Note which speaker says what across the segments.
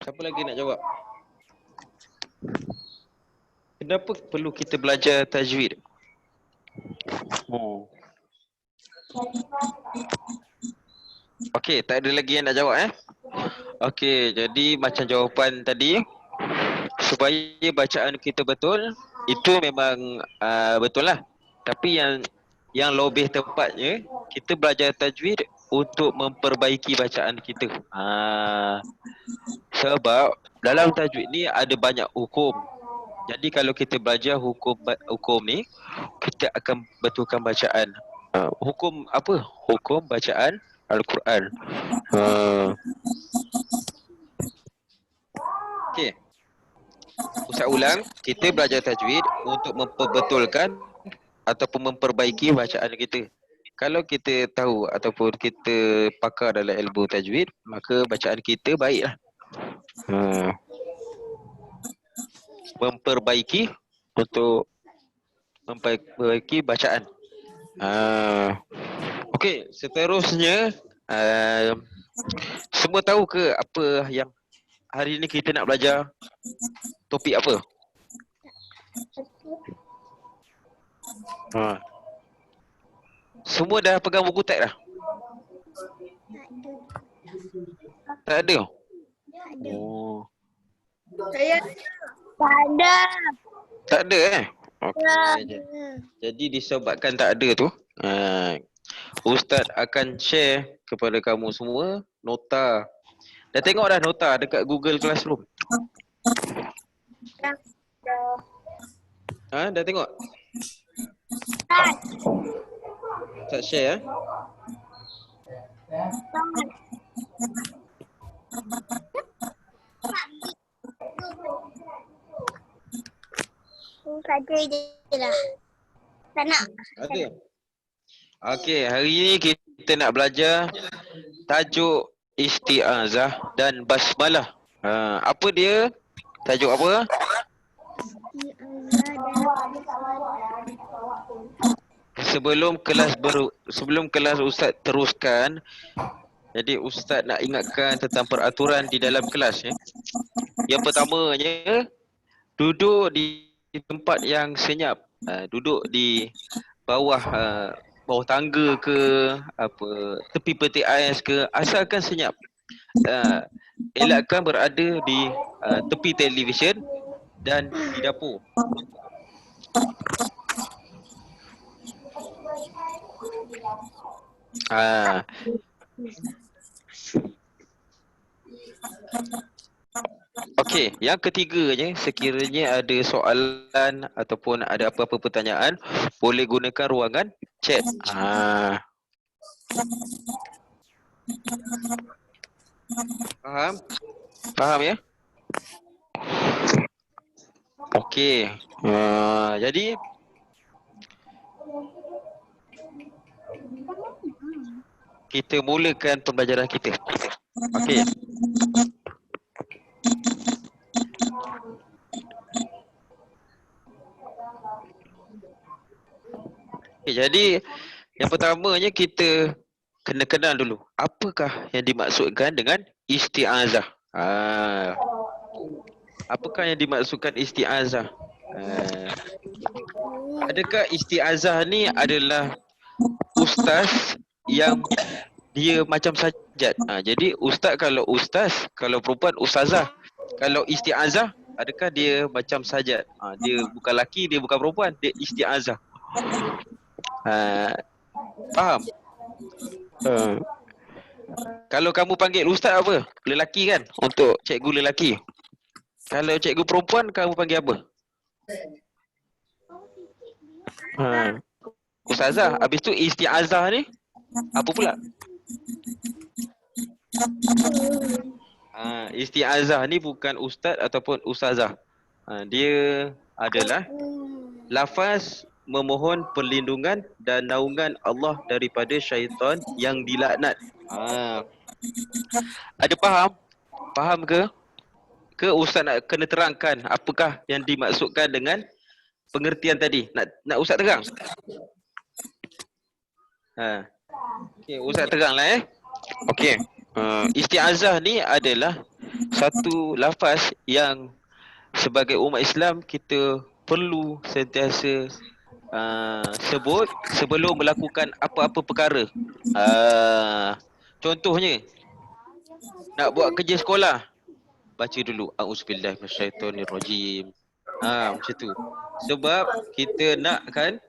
Speaker 1: Siapa lagi nak jawab? Kenapa perlu kita belajar tajwid? Okey, tak ada lagi yang nak jawab Okey, jadi macam jawapan tadi, supaya bacaan kita betul, itu memang betul lah. Tapi yang lebih tepatnya, kita belajar tajwid untuk memperbaiki bacaan kita. Sebab dalam tajwid ni ada banyak hukum. Jadi kalau kita belajar hukum ni, kita akan betulkan bacaan. Hukum apa? Hukum bacaan Al-Quran. Okey. Ustaz ulang, kita belajar tajwid untuk memperbetulkan ataupun memperbaiki bacaan kita. Kalau kita tahu ataupun kita pakar dalam ilmu tajwid, maka bacaan kita baiklah. Memperbaiki untuk memperbaiki bacaan. Okey, seterusnya semua tahu ke apa yang hari ni kita nak belajar? Topik apa? Semua dah pegang buku teks dah? Tak ada. Oh.
Speaker 2: Saya tak ada.
Speaker 1: Tak ada Okey. Jadi disebabkan tak ada tu, Ustaz akan share kepada kamu semua nota. Dah tengok dah nota dekat Google Classroom? Dah tengok? Ustaz share
Speaker 2: Saja je lah. Tak nak.
Speaker 1: Ada. Okey, hari ni kita nak belajar tajuk isti'azah dan basmalah. Apa dia? Tajuk apa? Sebelum kelas Ustaz teruskan, jadi Ustaz nak ingatkan tentang peraturan di dalam kelas. Yang pertamanya, duduk di tempat yang senyap. Duduk di bawah tangga ke, tepi peti ais ke, asalkan senyap. Elakkan berada di tepi televisyen dan di dapur. Okey, yang ketiganya, sekiranya ada soalan ataupun ada apa-apa pertanyaan, boleh gunakan ruangan chat. Faham? Faham ya? Okey. Jadi kita mulakan pembelajaran kita. Okey. Jadi yang pertamanya kita kena kenal dulu, apakah yang dimaksudkan dengan isti'azah? Apakah yang dimaksudkan isti'azah? Adakah isti'azah ni adalah ustaz yang dia macam sajad? Jadi ustaz, kalau perempuan ustazah. Kalau isti'azah, adakah dia macam sajad? Dia bukan lelaki, dia bukan perempuan, dia isti'azah. Faham? Kalau kamu panggil ustaz apa? Lelaki kan? Untuk cikgu lelaki. Kalau cikgu perempuan, kamu panggil apa? Ustazah. Habis tu isti'azah ni apa pula? Isti'azah ni bukan ustaz ataupun ustazah. Dia adalah lafaz memohon perlindungan dan naungan Allah daripada syaitan yang dilaknat. Ada faham? Faham ke? Ke ustaz nak kena terangkan apakah yang dimaksudkan dengan pengertian tadi? Nak ustaz terang? Okey, ustaz teranglah Okey. Isti'azah ni adalah satu lafaz yang sebagai umat Islam kita perlu sentiasa sebut sebelum melakukan apa-apa perkara. Contohnya nak buat kerja sekolah, baca dulu auzubillahi minasyaitonirrajim. Macam tu. Sebab kita nakkan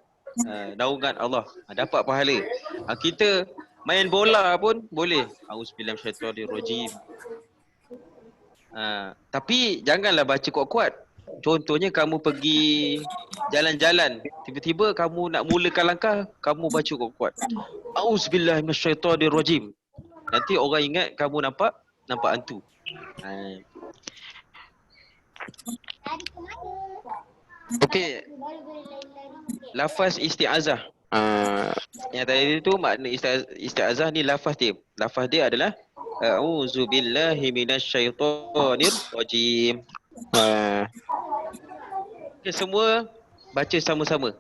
Speaker 1: naungan Allah, dapat pahala. Kita main bola pun boleh auzubillahi minasyaitonirrajim. Tapi janganlah baca kuat-kuat. Contohnya kamu pergi jalan-jalan, tiba-tiba kamu nak mulakan langkah, kamu baca kuat-kuat. Auzubillahi minasyaitonirrajim. Nanti orang ingat kamu nampak hantu. Okey. Lafaz isti'azah. Yang tadi tu makna isti'azah ni lafaz dia. Lafaz dia adalah a'udzubillahi minasyaitonirrajim. Okay, semua baca sama-sama.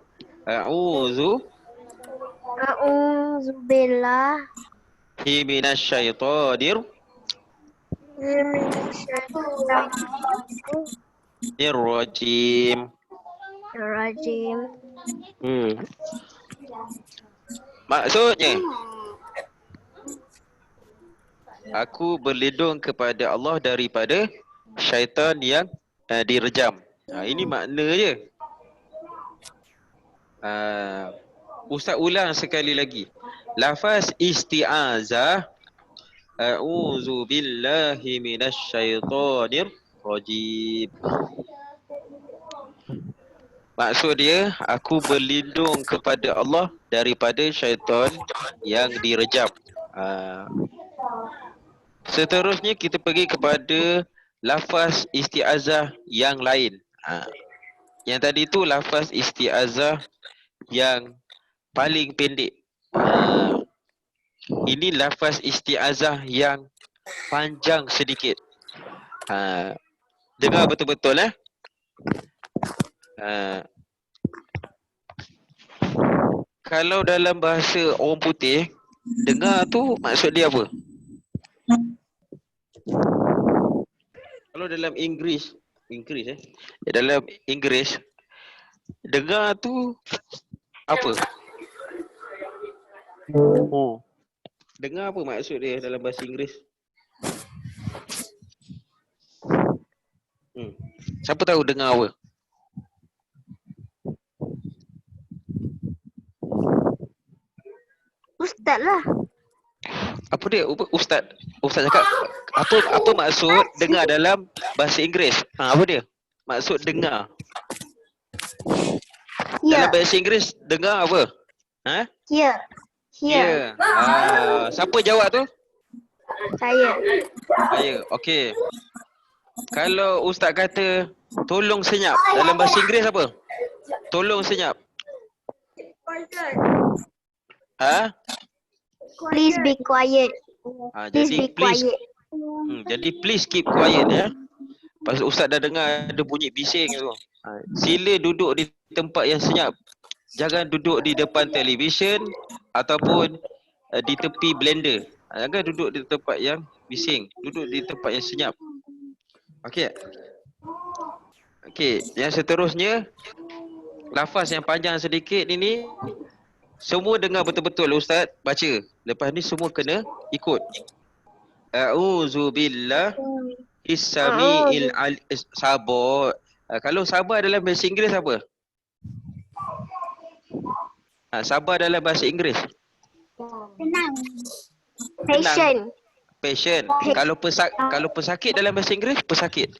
Speaker 1: A'udzubillahi minasyaitonirrajim. Maksudnya aku berlindung kepada Allah daripada syaitan yang direjam. Ini makna je. Ustaz ulang sekali lagi. Lafaz isti'azah, a'udzubillahi minasyaitonirrajim. Maksud dia, aku berlindung kepada Allah daripada syaitan yang direjam. Seterusnya kita pergi kepada lafaz isti'azah yang lain. Yang tadi tu lafaz isti'azah yang paling pendek. Ini lafaz isti'azah yang panjang sedikit. Dengar betul-betul kalau dalam bahasa orang putih, dengar tu maksud dia apa? Kalau dalam dalam Inggeris, dengar tu apa? Dengar apa maksud dia dalam bahasa Inggeris? Siapa tahu dengar apa?
Speaker 2: Ustaz lah.
Speaker 1: Apa dia? Ustaz cakap apa maksud dengar dalam bahasa Inggeris? Apa dia? Maksud dengar. Dalam bahasa Inggeris dengar apa?
Speaker 2: Hear.
Speaker 1: Siapa jawab tu?
Speaker 2: Saya.
Speaker 1: Okey. Kalau ustaz kata tolong senyap, dalam bahasa Inggeris apa? Tolong senyap.
Speaker 2: Please be quiet.
Speaker 1: Jadi please keep quiet ya. Pasal ustaz dah dengar ada bunyi bising tu. Sila duduk di tempat yang senyap. Jangan duduk di depan televisyen ataupun di tepi blender. Jangan duduk di tempat yang bising. Duduk di tempat yang senyap. Okey, yang seterusnya lafaz yang panjang sedikit ini semua dengar betul-betul ustaz baca. Lepas ni semua kena ikut. A'udzubillahi samiil alim. Sabar. Kalau sabar dalam bahasa Inggeris apa? Sabar dalam bahasa Inggeris.
Speaker 2: Tenang.
Speaker 1: Patient. Kalau pesakit dalam bahasa Inggeris, pesakit.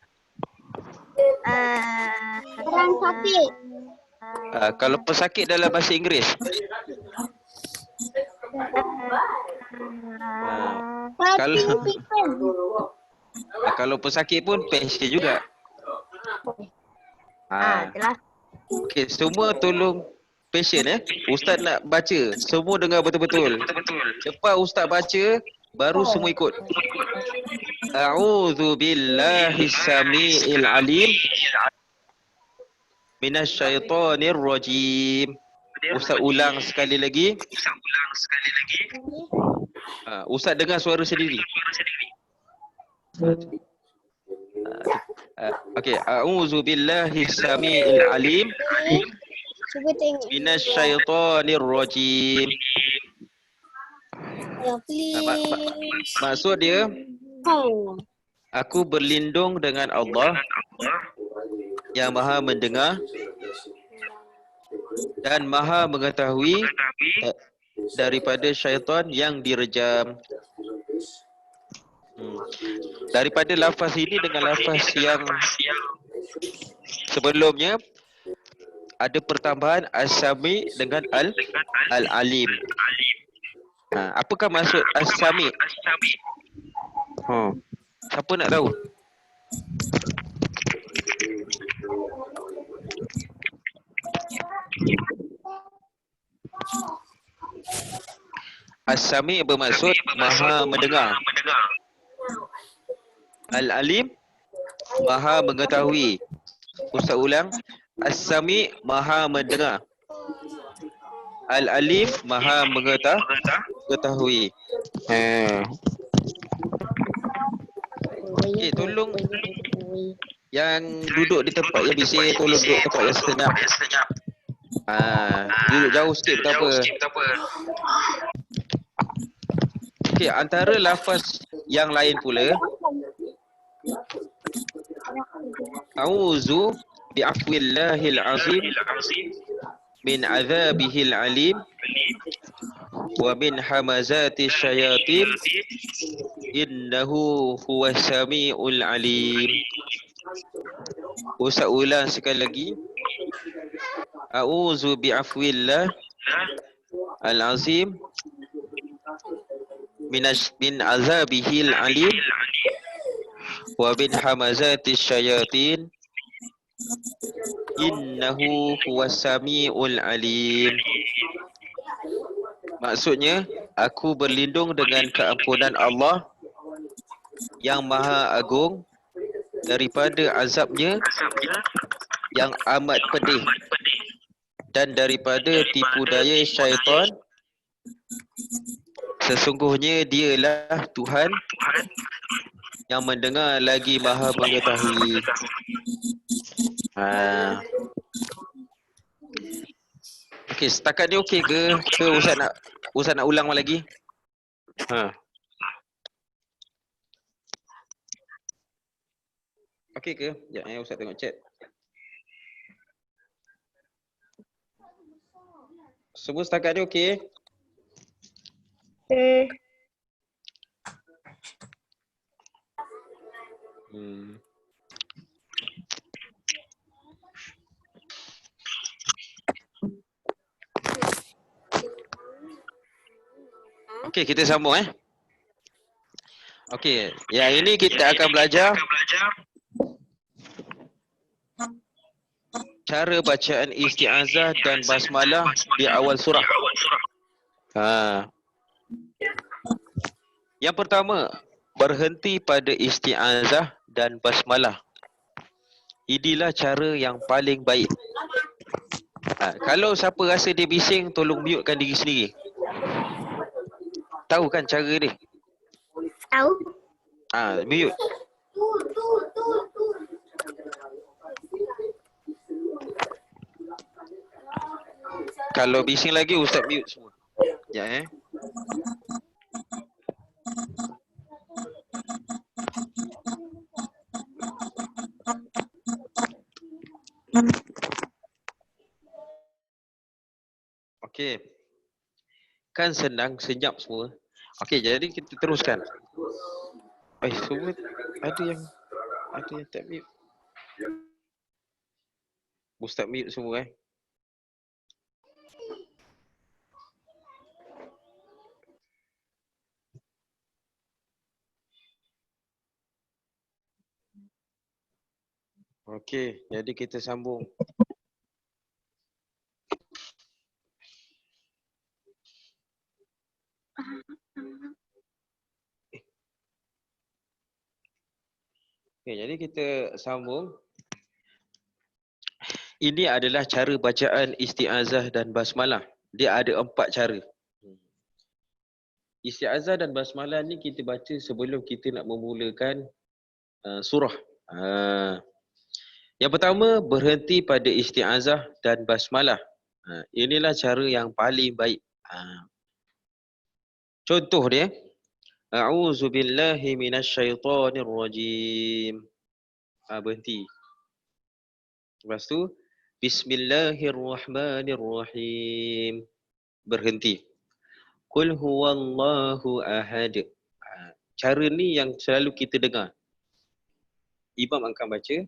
Speaker 2: Orang sakit.
Speaker 1: Kalau pesakit dalam bahasa Inggeris. Kalau pesakit pun patient juga. Okey, semua tolong patient Ustaz nak baca, semua dengar betul-betul. Lepas ustaz baca, baru semua ikut. A'udzubillahi samiil alim minasyaitonirrajim. Ustaz ulang sekali lagi. Ustaz dengar suara sendiri. Okey, a'udzu billahi samiil alim
Speaker 2: Cuba tengok.
Speaker 1: minasyaitonir rajim.
Speaker 2: Ya, please.
Speaker 1: Maksud dia,
Speaker 2: Oh.
Speaker 1: aku berlindung dengan Allah yang Maha mendengar dan Maha mengetahui daripada syaitan yang direjam. Daripada lafaz ini dengan lafaz yang sebelumnya ada pertambahan as-sami dengan al-alim. Apakah maksud as-sami? Siapa nak tahu? As-sami bermaksud Maha mendengar. Al-alim Maha mengetahui. Ustaz ulang. As-sami Maha mendengar. Al-alim Maha mengetahui. Okey, tolong yang duduk di tempat yang bising, tolong duduk tempat yang senyap. Duduk jauh sikit tak apa. Okey, antara lafaz yang lain pula, a'udzu bi'afwillahil azim min azabihil alim wa min hamazati syayatin innahu huwas samiul alim. Ustaz ulang sekali lagi. A'udzu bi'afwillah al-azim min azabihil alim wa min hamazati syayatin innahu huwas samiul alim. Maksudnya, aku berlindung dengan keampunan Allah yang Maha Agung daripada azabnya yang amat pedih dan daripada tipu daya syaitan. Sesungguhnya dialah Tuhan yang mendengar lagi Maha mengetahui. Okey, setakat ni okey ke? Ke Ustaz nak ulang lagi? Okey ke? Sekejap Ustaz tengok chat. Semua setakat ni okey? Okey, kita sambung Okey, yang ini kita akan belajar cara bacaan isti'azah dan basmalah di awal surah. Yang pertama, berhenti pada isti'azah dan basmalah. Inilah cara yang paling baik. Kalau siapa rasa dia bising, tolong mutekan diri sendiri. Tahu kan cara dia?
Speaker 2: Tahu.
Speaker 1: Mute. Kalau bising lagi, Ustaz mute semua. Ya, Okey. Kan senang, senyap semua. Okey, jadi kita teruskan. Semua ada yang tak mute. Ustaz mute semua Okey, jadi kita sambung. Okey, jadi kita sambung. Ini adalah cara bacaan isti'azah dan basmalah. Dia ada 4 cara. Isti'azah dan basmalah ni kita baca sebelum kita nak memulakan surah. Yang pertama, berhenti pada isti'azah dan basmalah. Inilah cara yang paling baik. Contoh dia, A'udzubillahi minasyaitonirrajim. Berhenti. Lepas tu, Bismillahirrahmanirrahim. Berhenti. Qul huwallahu ahad. Cara ni yang selalu kita dengar. Imam akan baca,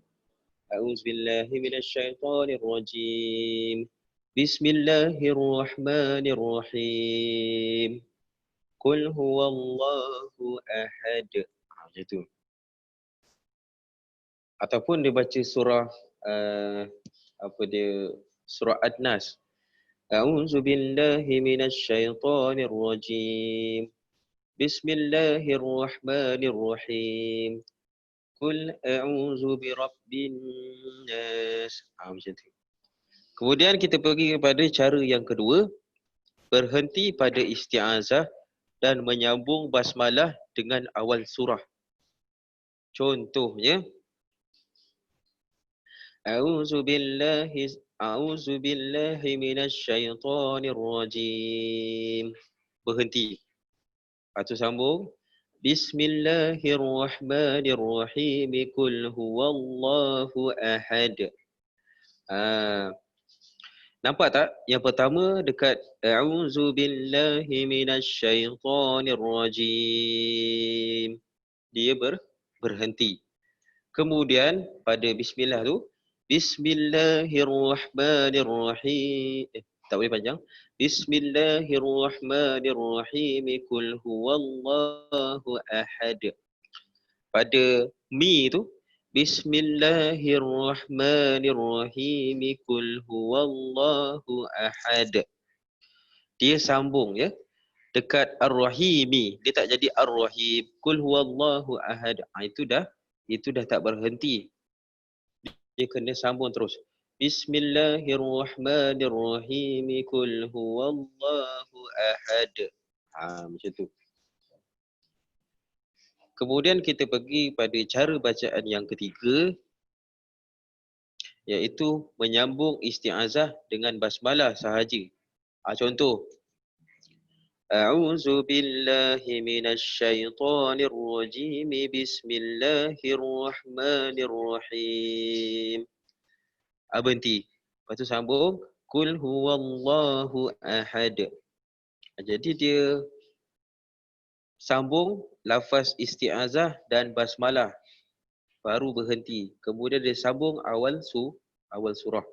Speaker 1: A'udzubillahi minasyaitonirrajim. Bismillahirrahmanirrahim. Qul huwallahu ahad. Macam tu. Ataupun dia baca surah surah Ad-Nas. A'udzubillahi minasyaitonirrajim. Bismillahirrahmanirrahim. Qul a'udzu birabbin nas. Macam tu. Kemudian kita pergi kepada cara yang kedua, berhenti pada isti'azah dan menyambung basmalah dengan awal surah. Contohnya, A'udzubillahi minasyaitonirrajim. Berhenti. Lepas tu sambung, Bismillahirrahmanirrahim. Qul huwallahu ahad. Nampak tak? Yang pertama dekat A'udzubillahi minasyaitonirrajim. Dia berhenti. Kemudian pada bismillah tu, Bismillahirrahmanirrahim. Tak boleh panjang. Bismillahirrahmanirrahim. Qul huwallahu ahad. Pada mi tu, Bismillahirrahmanirrahim. Qul huwallahu ahad. Dia sambung ya. Dekat Ar-Rahimi, dia tak jadi Ar-Rahim. Qul huwallahu ahad. Itu dah tak berhenti. Dia kena sambung terus. Bismillahirrahmanirrahim. Qul huwallahu ahad. Macam tu. Kemudian kita pergi pada cara bacaan yang ketiga, iaitu menyambung isti'azah dengan basmalah sahaja. Contoh, A'udzubillahi minasyaitonirrajim. Bismillahirrahmanirrahim. Berhenti. Lepas tu sambung, Qul huwallahu ahad. Jadi dia sambung lafaz isti'azah dan basmalah, baru berhenti. Kemudian dia sambung awal surah.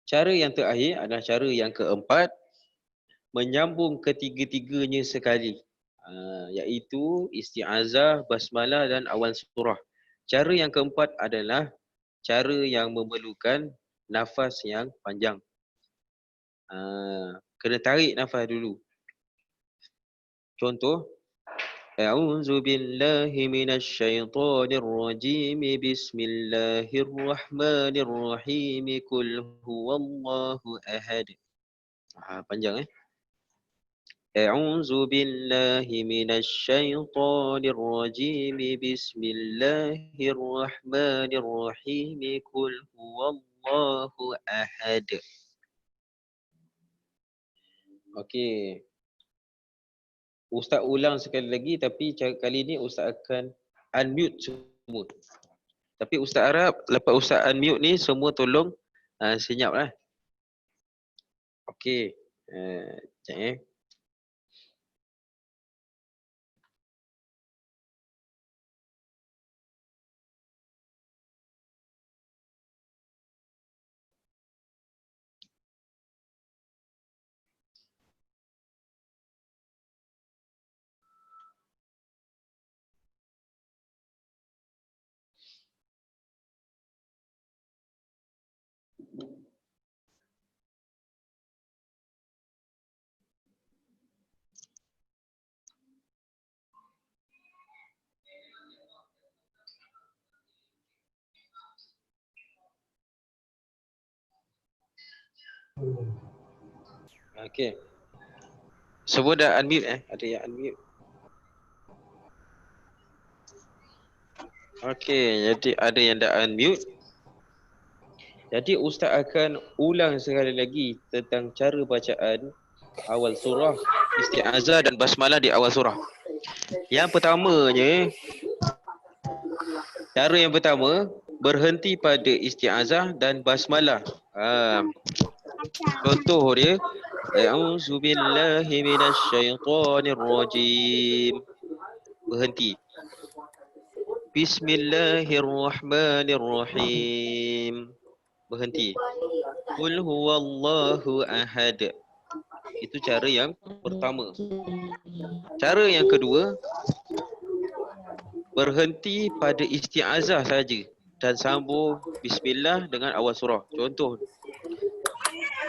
Speaker 1: Cara yang terakhir adalah cara yang keempat, menyambung ketiga-tiganya sekali. Iaitu isti'azah, basmalah dan awal surah. Cara yang keempat adalah cara yang memerlukan nafas yang panjang. Kena tarik nafas dulu. Contoh, A'udzubillahi minasyaitonirrajim. Bismillahirrahmanirrahim. Qul huwallahu ahad. Panjang A'udzubillahi minasyaitonirrajim. Bismillahirrahmanirrahim. Qul huwallahu ahad. Okey. Ustaz ulang sekali lagi, tapi kali ni Ustaz akan unmute semua. Tapi Ustaz harap lepas Ustaz unmute ni semua tolong senyaplah. Okey. Sekejap Okey. Semua dah unmute Ada yang unmute. Okey, jadi ada yang dah unmute. Jadi Ustaz akan ulang sekali lagi tentang cara bacaan awal surah, isti'azah dan basmalah di awal surah. Yang pertamanya, cara yang pertama, berhenti pada isti'azah dan basmalah. Contoh dia, A'udzubillahi minasyaitonirrajim. Berhenti. Bismillahirrahmanirrahim. Berhenti. Qul huwallahu ahad. Itu cara yang pertama. Cara yang kedua, berhenti pada isti'azah saja dan sambung bismillah dengan awal surah. Contoh,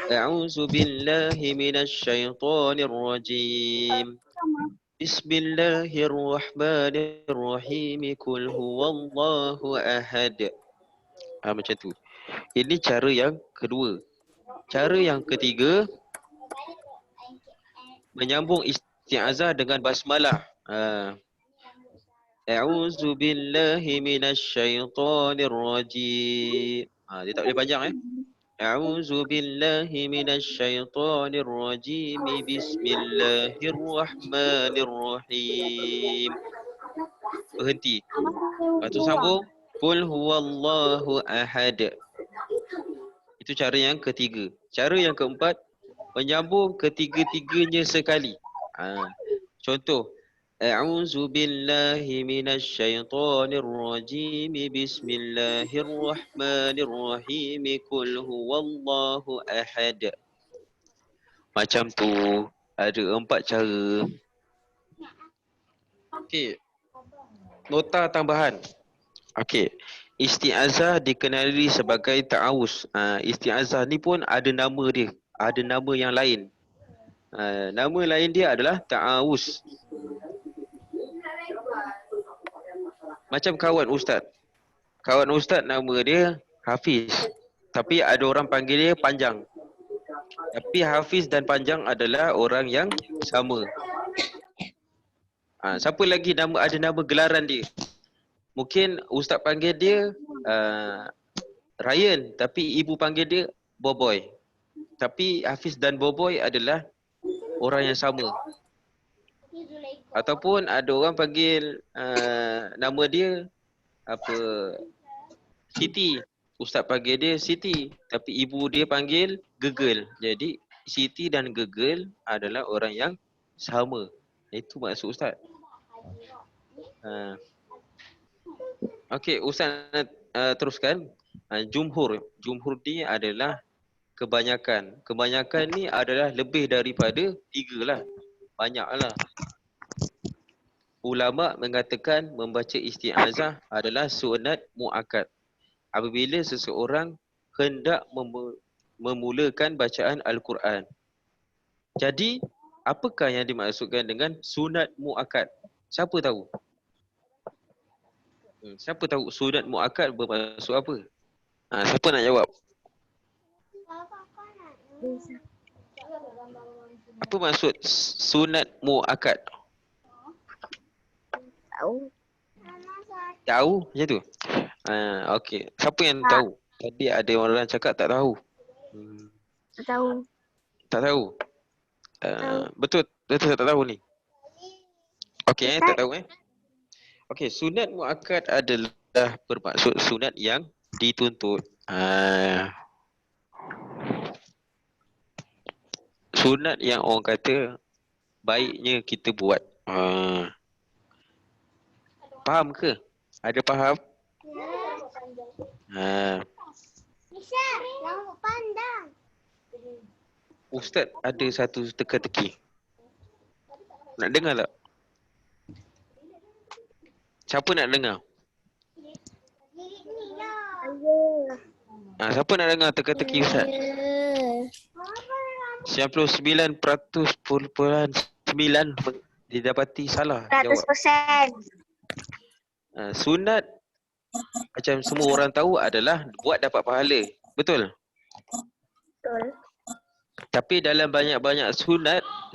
Speaker 1: A'udzubillahi minasyaitonirrajim. Bismillahirrahmanirrahim. Qul huwallahu ahad. Macam tu. Ini cara yang kedua. Cara yang ketiga, menyambung isti'azah dengan basmalah. A'udzubillahi minasyaitonirrajim. Dia tak boleh panjang A'udzubillahi minasyaitonirrajim. Bismillahirrahmanirrahim. Berhenti. Lepas tu sambung. Qul huwallahu ahad. Itu cara yang ketiga. Cara yang keempat, menyambung ketiga-tiganya sekali. Contoh, A'udzubillahi minasyaitonirrajim. Bismillahirrahmanirrahim. Qul huwallahu ahad. Macam tu. Ada 4 cara. Okey. Nota tambahan. Okey. Isti'azah dikenali sebagai ta'awuz. Isti'azah ni pun ada nama dia. Ada nama yang lain. Nama lain dia adalah ta'awuz. Macam kawan Ustaz. Kawan Ustaz nama dia Hafiz. Tapi ada orang panggil dia Panjang. Tapi Hafiz dan Panjang adalah orang yang sama. Siapa lagi ada nama gelaran dia? Mungkin Ustaz panggil dia Ryan, tapi ibu panggil dia Boboy. Tapi Hafiz dan Boboy adalah orang yang sama. Ataupun ada orang panggil nama dia Siti. Ustaz panggil dia Siti, tapi ibu dia panggil Gegel. Jadi Siti dan Gegel adalah orang yang sama. Itu maksud Ustaz. Okey, Ustaz teruskan. Jumhur ni adalah kebanyakan. Kebanyakan ni adalah lebih daripada 3 lah. Banyak lah. Ulama mengatakan membaca isti'azah adalah sunat muakkad. Apabila seseorang hendak memulakan bacaan Al-Quran. Jadi, apakah yang dimaksudkan dengan sunat muakkad? Siapa tahu? Siapa tahu sunat muakkad bermaksud apa? Siapa nak jawab? Apa maksud sunat muakkad? Tahu macam tu? Okey. Siapa yang tahu? Tadi ada orang cakap tak tahu.
Speaker 2: Tak tahu.
Speaker 1: Tak tahu? Betul tak tahu ni? Okey, tak tahu Okey, sunat muakkad adalah bermaksud sunat yang dituntut. Sunat yang orang kata baiknya kita buat. Faham ke? Ada faham?
Speaker 2: Nisha, rambut pandang.
Speaker 1: Ustaz ada satu teka-teki. Nak dengar tak? Siapa nak dengar? Siapa nak dengar teka-teki Ustaz? 99.9 didapati salah.
Speaker 2: 100%.
Speaker 1: Sunat macam semua orang tahu adalah buat dapat pahala. Betul?
Speaker 2: Betul.
Speaker 1: Tapi dalam banyak-banyak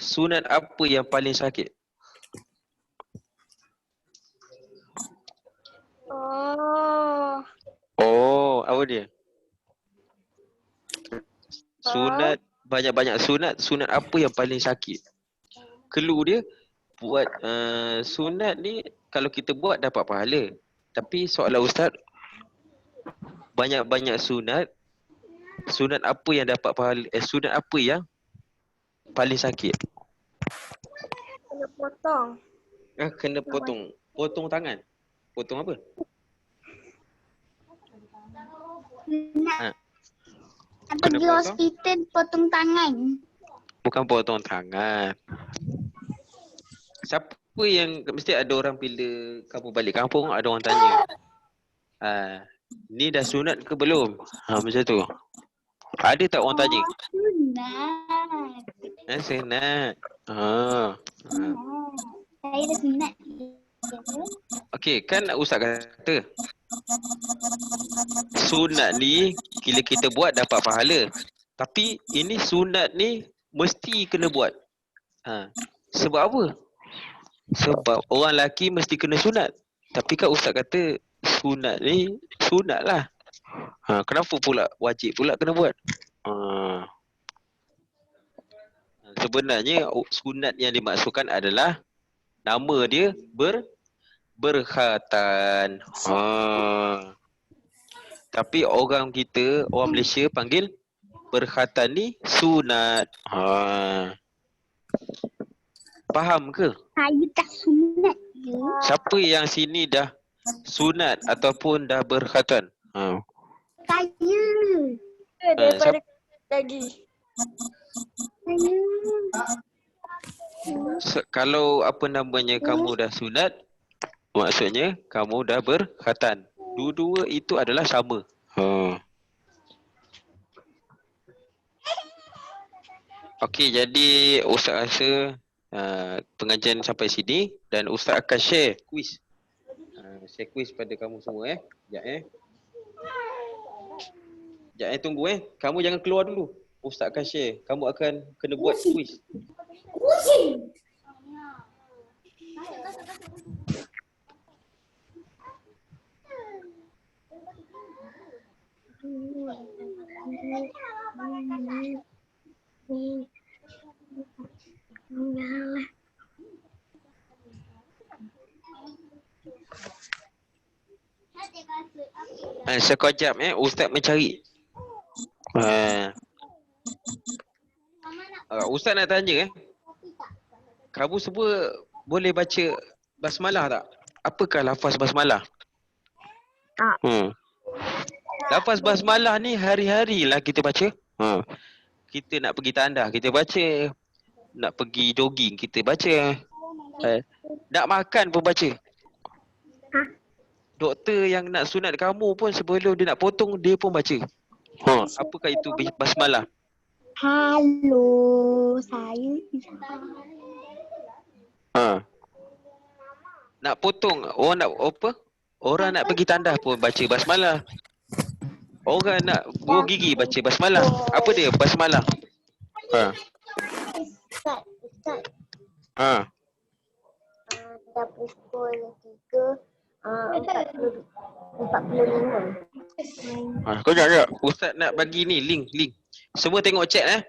Speaker 1: sunat apa yang paling sakit? apa dia? Sunat, banyak-banyak sunat. Sunat apa yang paling sakit? Clue dia, buat sunat ni kalau kita buat dapat pahala. Tapi soalan ustaz, banyak-banyak sunat, sunat apa yang dapat pahala, sunat apa yang paling sakit?
Speaker 2: Kena potong.
Speaker 1: Kena potong. Potong tangan. Potong apa?
Speaker 2: Nak
Speaker 1: Kena
Speaker 2: pergi
Speaker 1: potong?
Speaker 2: hospital potong tangan.
Speaker 1: Bukan potong tangan. Siapa yang, mesti ada orang bila kamu balik kampung, ada orang tanya. Ni dah sunat ke belum? Macam tu. Ada tak orang tanya?
Speaker 2: Sunat.
Speaker 1: Sunat.
Speaker 2: Saya dah sunat.
Speaker 1: Okey, kan ustaz kata sunat ni bila kita buat dapat pahala. Tapi ini sunat ni mesti kena buat. Sebab apa? Sebab orang lelaki mesti kena sunat. Tapi kan ustaz kata sunat ni sunat lah. Kenapa pula wajib pula kena buat? Sebenarnya sunat yang dimaksudkan adalah nama dia berkhatan. Tapi orang kita, orang Malaysia panggil berkhatan ni sunat. Faham ke?
Speaker 2: Saya tak sunat je.
Speaker 1: Siapa yang sini dah sunat ataupun dah berkhatan?
Speaker 2: Saya.
Speaker 1: Daripada
Speaker 2: lagi. Saya.
Speaker 1: Kalau apa namanya kamu dah sunat, maksudnya kamu dah berkhatan. Dua-dua itu adalah sama. Okey, jadi ustaz rasa pengajian sampai sini dan ustaz akan share kuis. Share kuis pada kamu semua Sekejap Sekejap tunggu Kamu jangan keluar dulu. Ustaz akan share. Kamu akan kena buat kuis. Sekejap ustaz mencari. Ustaz nak tanya kamu semua boleh baca basmalah tak? Apakah lafaz basmalah? Lafaz basmalah ni hari-hari lah kita baca. Kita nak pergi tandas, kita baca. Nak pergi jogging, kita baca. Nak makan pun baca. Doktor yang nak sunat kamu pun sebelum dia nak potong, dia pun baca. Apakah itu basmalah?
Speaker 2: Halo, saya.
Speaker 1: Nak potong, orang nak apa? Orang nak pergi tandas pun baca basmalah. Orang nak buang gigi baca basmalah. Apa dia basmalah?
Speaker 2: Ustaz. Dah pukul 3:45.
Speaker 1: Kau jangan. Ustaz nak bagi ni link. Semua tengok chat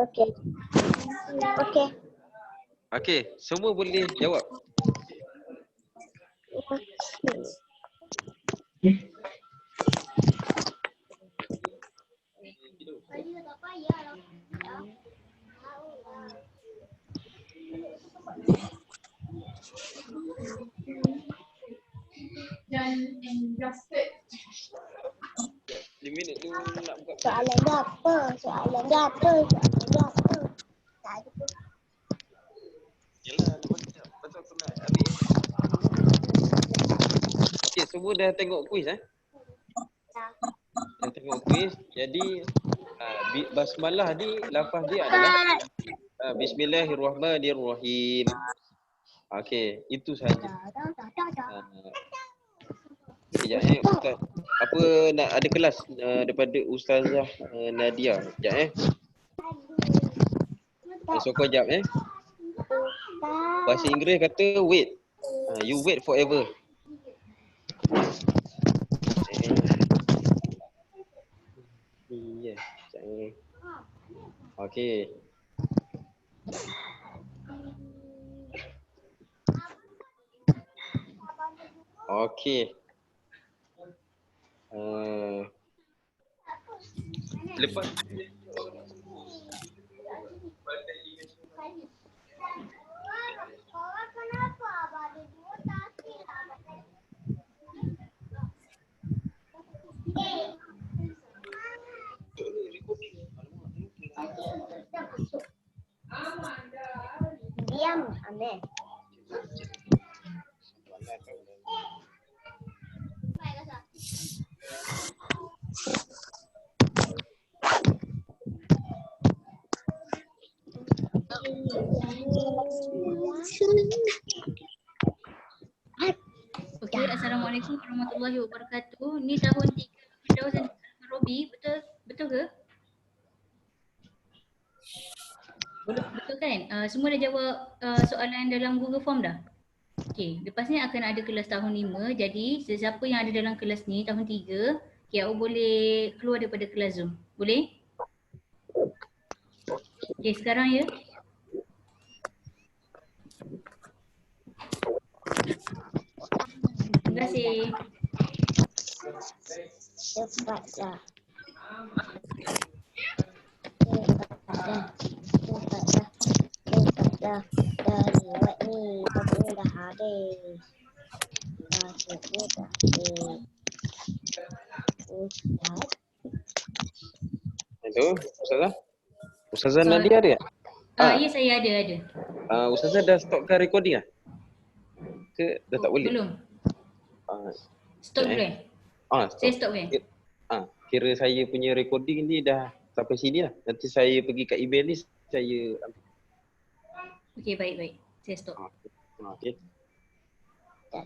Speaker 2: Okey.
Speaker 1: Okey, semua boleh jawab. Minit tu nak buka.
Speaker 2: Soalan dia apa? Tak ada pun.
Speaker 1: Yalah, nak baca. Pasal aku nak habis. Okey, semua dah tengok kuis Dah tengok kuis. Jadi basmalah ni lafaz dia adalah Bismillahirrahmanirrahim. Okey, itu sahaja. Sekejap Ustaz. Apa nak ada kelas daripada Ustazah Nadia. Sekejap Sokong jap Bahasa Inggeris kata wait. You wait forever. Okey. Okey. Lepas
Speaker 2: Kenapa ada dua kaki lah? Diam, Amir.
Speaker 3: Okey, Assalamualaikum warahmatullahi wabarakatuh. Ni tahun 3 Firdaus dan Robi, betul ke? Betul kan? Semua dah jawab soalan dalam Google Form dah? Okey, lepas ni akan ada kelas tahun 5. Jadi sesiapa yang ada dalam kelas ni tahun 3, KO boleh keluar daripada kelas Zoom. Boleh? Okey, sekarang ya. Terima kasih.
Speaker 2: Cepatlah. Dah lewat ni. Pasal dah habis. Maksudnya dah habis. Ustaz.
Speaker 1: itu Ustazah. Ustazah Nadia ada tak?
Speaker 3: Ya, saya ada.
Speaker 1: Ustazah dah stopkan recording ah? Ke dah tak boleh?
Speaker 3: Belum. Stop kan?
Speaker 1: Stop.
Speaker 3: Saya stop kan?
Speaker 1: Kira saya punya recording ni dah sampai sini lah. Nanti saya pergi kat email ni saya ambil.
Speaker 3: Okey, baik. Saya stop.
Speaker 1: Okey.
Speaker 2: Tak.